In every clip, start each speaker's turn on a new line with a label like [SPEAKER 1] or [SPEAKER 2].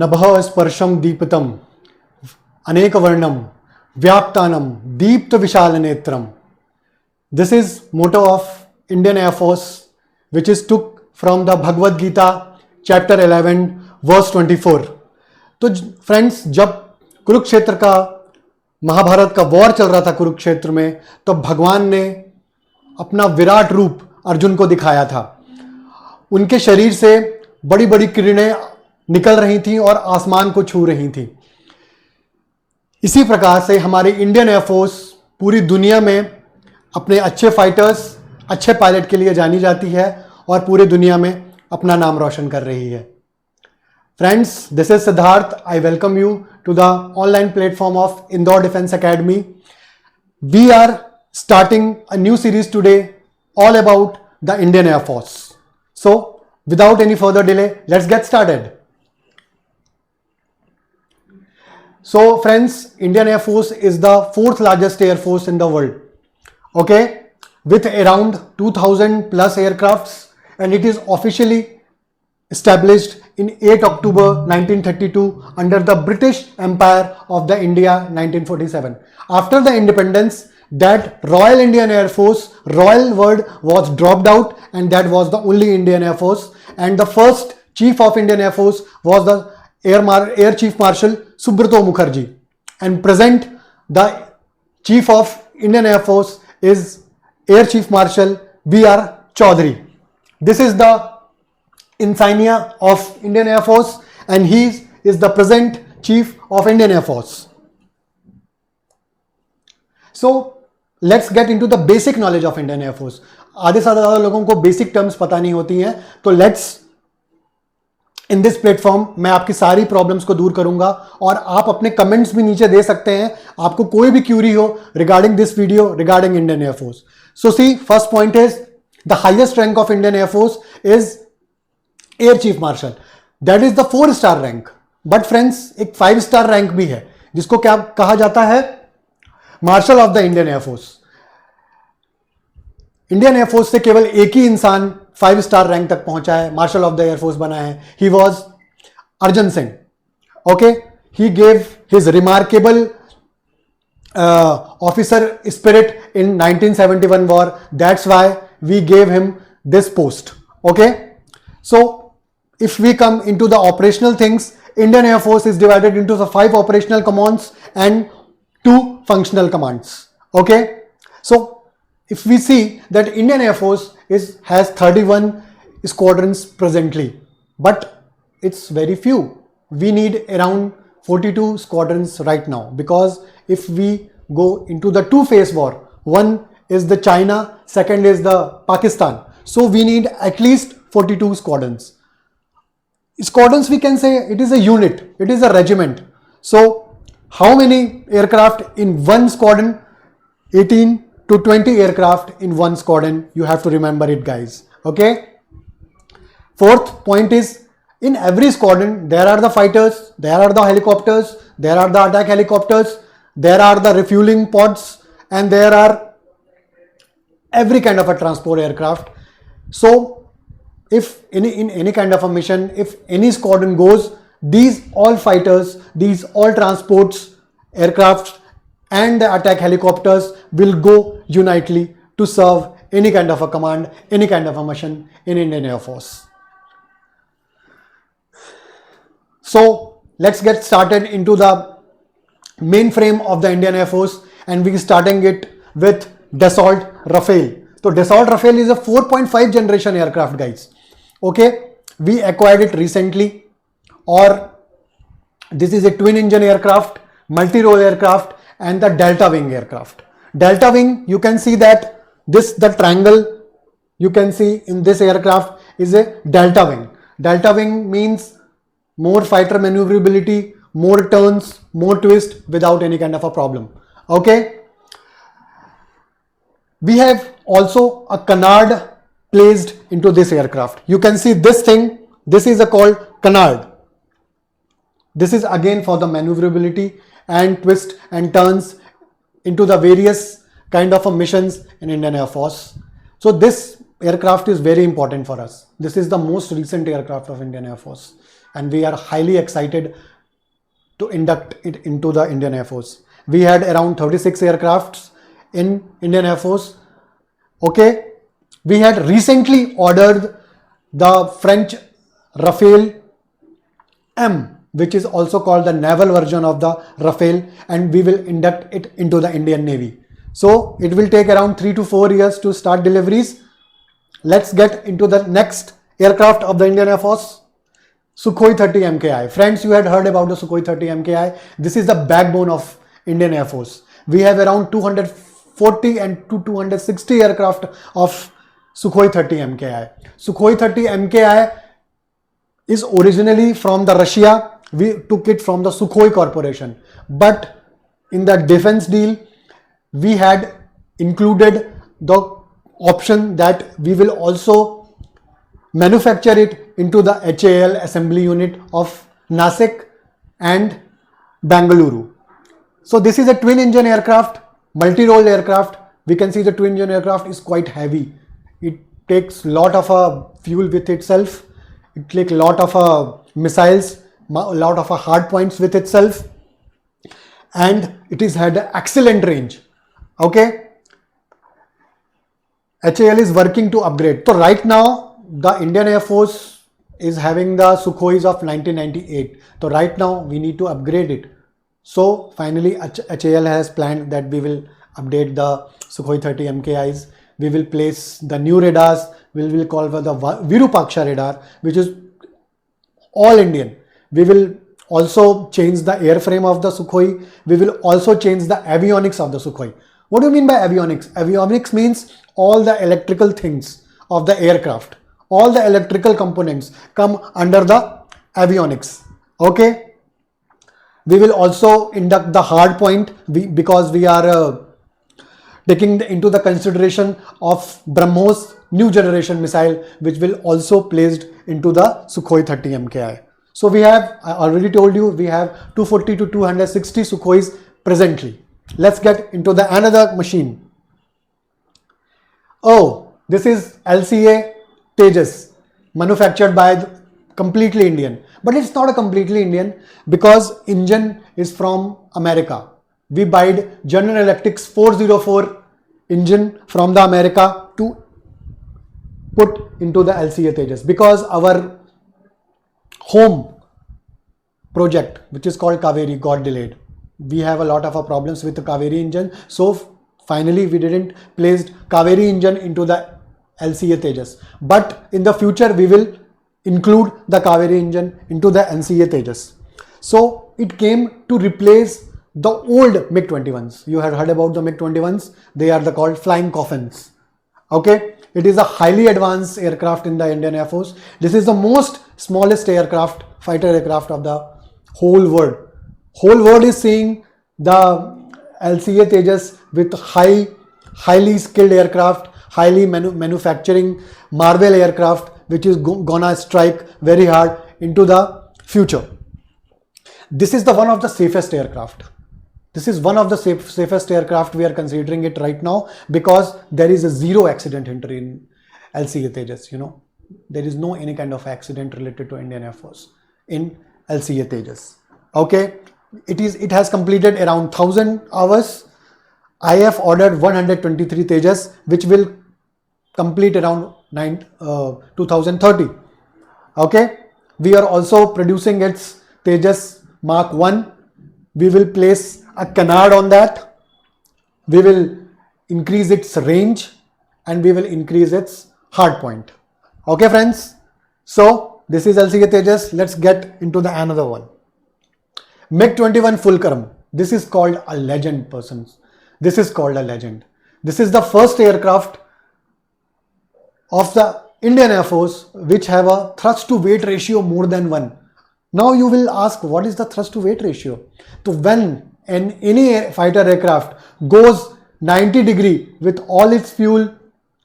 [SPEAKER 1] नभः स्पर्शम दीप्तम अनेक वर्णम व्याप्तानम दीप्त विशाल नेत्रम. This is motto of Indian Air Force, which is took from the Bhagavad Gita chapter 11 verse 24. तो friends, जब कुरुक्षेत्र का महाभारत का वॉर चल रहा था कुरुक्षेत्र में, तो भगवान ने अपना विराट रूप अर्जुन को दिखाया था. उनके शरीर से बड़ी बड़ी किरणें निकल रही थीं और आसमान को छू रही थीं. इसी प्रकार से हमारी इंडियन एयरफोर्स पूरी दुनिया में अपने अच्छे फाइटर्स, अच्छे पायलट के लिए जानी जाती है और पूरी दुनिया में अपना नाम रोशन कर रही है. Friends, this is Siddharth. I welcome you to the online platform of Indore defence academy. We are starting a new series today all about the Indian Air Force. So without any further delay, let's get started. So friends, Indian Air Force is the fourth largest air force in the world, okay, with around 2000 plus aircrafts, and it is officially established in 8 October 1932 under the British Empire of the India 1947. After the independence, that Royal Indian Air Force, Royal word was dropped out, and that was the only Indian Air Force, and the first Chief of Indian Air Force was the Air Chief Marshal Subrata Mukherjee, and present the Chief of Indian Air Force is Air Chief Marshal V.R. Chaudhary. This is the insignia of Indian Air Force, and he is the present Chief of Indian Air Force. So let's get into the basic knowledge of Indian air force. आधे से ज्यादा लोगों को basic terms पता नहीं होती हैं, तो लेट्स इन दिस प्लेटफॉर्म मैं आपकी सारी प्रॉब्लम्स को दूर करूंगा और आप अपने कमेंट्स भी नीचे दे सकते हैं. आपको कोई भी क्यूरी हो regarding this video regarding Indian Air Force. So see, first point is the highest rank of Indian Air Force is Air Chief Marshal. That is the 4 star rank. But friends, एक 5 स्टार रैंक भी है जिसको क्या कहा जाता है? Marshal of the Indian air force. Indian air force से केवल एक ही इंसान 5 स्टार रैंक तक पहुंचा है, मार्शल ऑफ द एयरफोर्स बना है. He was Arjun Singh. Okay, he gave his remarkable officer spirit in 1971 war. That's why we gave him this post. Okay, so if we come into the operational things, Indian Air Force is divided into the 5 operational commands and 2 functional commands. Okay, so if we see that Indian Air Force has 31 squadrons presently, but it's very few. We need around 42 squadrons right now, because if we go into the 2-phase war, one is the China, second is the Pakistan, so we need at least 42 squadrons. Squadrons, we can say it is a unit, it is a regiment. So how many aircraft in one squadron? 18 to 20 aircraft in one squadron. You have to remember it, guys. Okay. Fourth point is, in every squadron there are the fighters, there are the helicopters, there are the attack helicopters, there are the refueling pods, and there are every kind of a transport aircraft. So if in any kind of a mission, if any squadron goes, these all fighters, these all transports aircraft and the attack helicopters will go unitely to serve any kind of a command, any kind of a mission in Indian Air Force. So let's get started into the mainframe of the Indian Air Force, and we starting it with Dassault Rafale. So Dassault Rafale is a 4.5 generation aircraft, guys. Okay, we acquired it recently, or this is a twin engine aircraft, multi-role aircraft, and the delta wing aircraft. Delta wing, you can see that the triangle you can see in this aircraft is a delta wing. Delta wing means more fighter maneuverability, more turns, more twist without any kind of a problem. Okay, we have also a canard placed into this aircraft. You can see this thing, this is called canard. This is again for the maneuverability and twist and turns into the various kind of missions in Indian Air Force. So this aircraft is very important for us. This is the most recent aircraft of Indian Air Force. and we are highly excited to induct it into the Indian Air Force. We had around 36 aircrafts in Indian Air Force. Okay, we had recently ordered the French Rafale M, which is also called the naval version of the Rafale, and we will induct it into the Indian Navy. So it will take around 3 to 4 years to start deliveries. Let's get into the next aircraft of the Indian Air Force, Sukhoi 30 MKI. Friends, you had heard about the Sukhoi 30 MKI. This is the backbone of Indian Air Force. We have around 240 and 260 aircraft of Sukhoi 30 MKI. Sukhoi 30 MKI is originally from the Russia. We took it from the Sukhoi Corporation, but in the defense deal we had included the option that we will also manufacture it into the HAL assembly unit of Nasik and Bangalore. So this is a twin engine aircraft, multi-role aircraft. We can see the twin engine aircraft is quite heavy. It takes lot of fuel with itself. It takes a lot of missiles, a lot of hard points with itself, and it is had excellent range. Okay, HAL is working to upgrade. So right now the Indian Air Force is having the Sukhois of 1998. So right now we need to upgrade it. So finally HAL has planned that we will update the Sukhoi 30 MKIs. We will place the new radars. We will call for the Virupaksha radar, which is all Indian. We will also change the airframe of the Sukhoi. We will also change the avionics of the Sukhoi. What do you mean by avionics? Avionics means all the electrical things of the aircraft. All the electrical components come under the avionics. Okay. We will also induct the hard point because we are taking into the consideration of BrahMos new generation missile, which will also placed into the Sukhoi 30 MKI. So we have, I already told you, we have 240 to 260 Sukhois presently. Let's get into the another machine. Oh, this is LCA Tejas, manufactured by completely Indian, but it's not a completely Indian because engine is from America. We buy General Electric's 404 engine from the America to put into the LCA Tejas because our home project, which is called Kaveri, got delayed. We have a lot of problems with the Kaveri engine. So finally we didn't place Kaveri engine into the LCA Tejas. But in the future we will include the Kaveri engine into the NCA Tejas. So it came to replace the old MiG-21s. You had heard about the MiG-21s. They are called flying coffins. Okay. It is a highly advanced aircraft in the Indian Air Force. This is the most smallest aircraft, fighter aircraft of the whole world. Whole world is seeing the LCA Tejas with highly skilled aircraft, highly manufacturing Marvel aircraft, which is gonna strike very hard into the future. This is the one of the safest aircraft. This is one of the safest aircraft. We are considering it right now because there is a zero accident history in LCA Tejas. You know, there is no any kind of accident related to Indian Air Force in LCA Tejas. Okay, it has completed around 1000 hours. I have ordered 123 Tejas, which will complete around 2030. Okay, we are also producing its Tejas Mark 1. We will place a canard on that. We will increase its range and we will increase its hard point. Okay friends, so this is LCA Tejas. Let's get into the another one. MiG-21 Fulcrum. This is called a legend, persons. This is called a legend. This is the first aircraft of the Indian Air Force which have a thrust to weight ratio more than 1. Now you will ask, what is the thrust to weight ratio? So when any fighter aircraft goes 90 degree with all its fuel,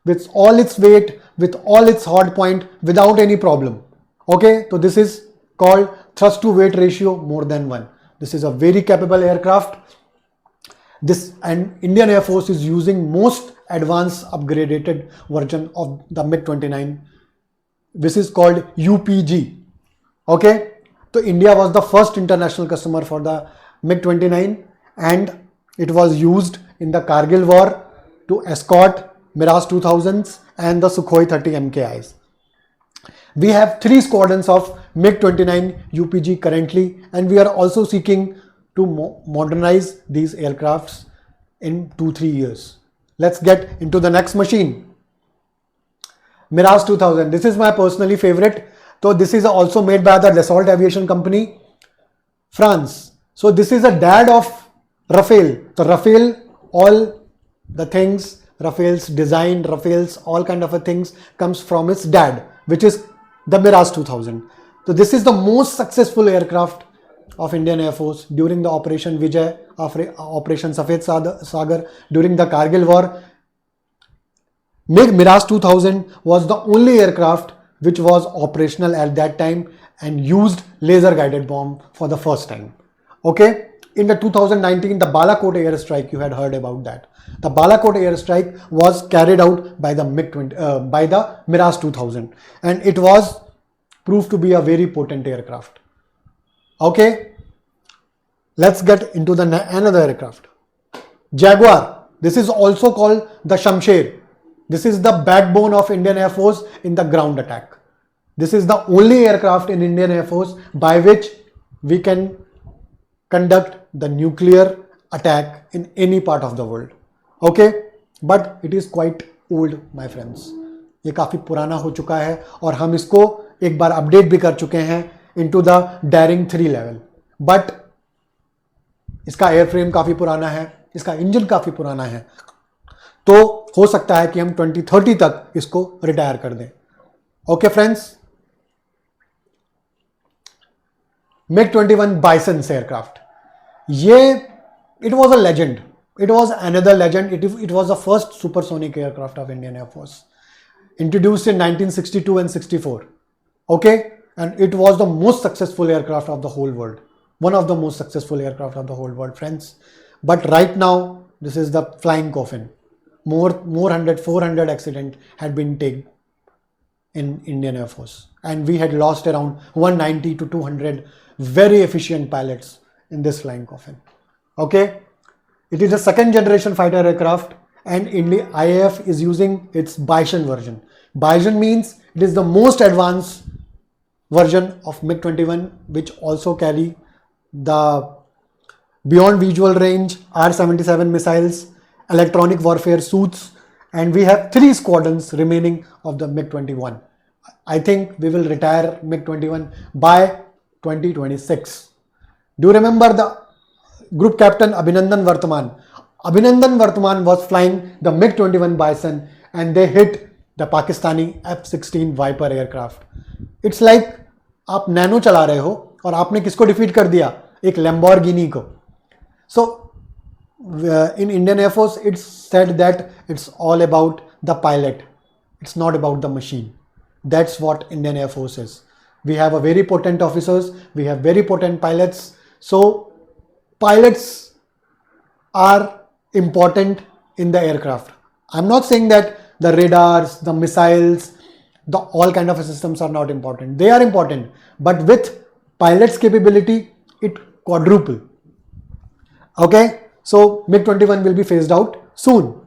[SPEAKER 1] with all its weight, with all its hard point without any problem. Okay, so this is called thrust to weight ratio more than 1. This is a very capable aircraft. This and Indian Air Force is using most advanced upgraded version of the MiG-29. This is called UPG. Okay, So India was the first international customer for the MiG-29 and it was used in the Kargil war to escort Mirage 2000s and the Sukhoi 30 MKIs. We have 3 squadrons of MiG-29 UPG currently, and we are also seeking to modernize these aircrafts in 2-3 years. Let's get into the next machine. Mirage 2000. This is my personally favorite. So this is also made by the Dassault Aviation Company, France. So this is a dad of Rafale. So Rafale, all the things, Rafale's design, Rafale's all kind of things comes from its dad, which is the Mirage 2000. So this is the most successful aircraft of Indian Air Force during the Operation Vijay, Operation Safed Sagar, during the Kargil war. Mirage 2000 was the only aircraft which was operational at that time and used laser guided bomb for the first time. Okay, in the 2019, the Balakot airstrike, you had heard about that. The Balakot airstrike was carried out by the Mirage 2000, and it was proved to be a very potent aircraft. Okay, let's get into the another aircraft. Jaguar. This is also called the Shamsher. This is the backbone of Indian Air Force in the ground attack. This is the only aircraft in Indian Air Force by which we can conduct the nuclear attack in any part of the world. Okay, but it is quite old, my friends. ये काफी पुराना हो चुका है और हम इसको एक बार अपडेट भी कर चुके हैं into the Daring 3 level. But इसका एयरफ्रेम काफी पुराना है, इसका इंजन काफी पुराना है, तो हो सकता है कि हम 2030 तक इसको रिटायर कर दें. Okay friends, MiG-21 Bison's aircraft. It was a legend. It was another legend. It was the first supersonic aircraft of Indian Air Force, introduced in 1962 and 64. Okay, and it was the most successful aircraft of the whole world. One of the most successful aircraft of the whole world, friends. But right now, this is the flying coffin. More 400 accident had been taken in Indian Air Force, and we had lost around 190 to 200 very efficient pilots in this flying coffin. Okay, it is a second generation fighter aircraft, and India IAF is using its Bison version. Bison means it is the most advanced version of MiG-21, which also carry the beyond visual range R-77 missiles, electronic warfare suits, and we have 3 squadrons remaining of the MiG-21. I think we will retire MiG-21 by 2026. Do you remember the Group Captain Abhinandan Vartman? Abhinandan Vartman was flying the MiG-21 Bison and they hit the Pakistani F-16 Viper aircraft. It's like आप nano चला रहे हो और आपने किसको defeat कर दिया? एक लैम्बोर्गिनी को. So in Indian Air Force, it's said that it's all about the pilot. It's not about the machine. That's what Indian Air Force is. We have a very potent officers. We have very potent pilots. So pilots are important in the aircraft. I'm not saying that the radars, the missiles, the all kind of systems are not important. They are important, but with pilots' capability, it quadruple. Okay, so MiG-21 will be phased out soon.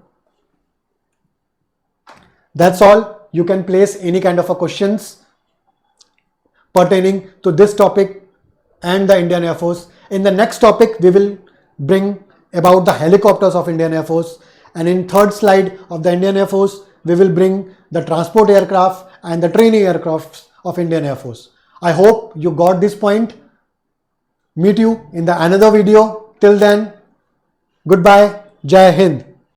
[SPEAKER 1] That's all. You can place any kind of a questions pertaining to this topic and the Indian Air Force. In the next topic, we will bring about the helicopters of Indian Air Force, and in third slide of the Indian Air Force, we will bring the transport aircraft and the training aircrafts of Indian Air Force. I hope you got this point. Meet you in the another video. Till then, goodbye. Jai Hind.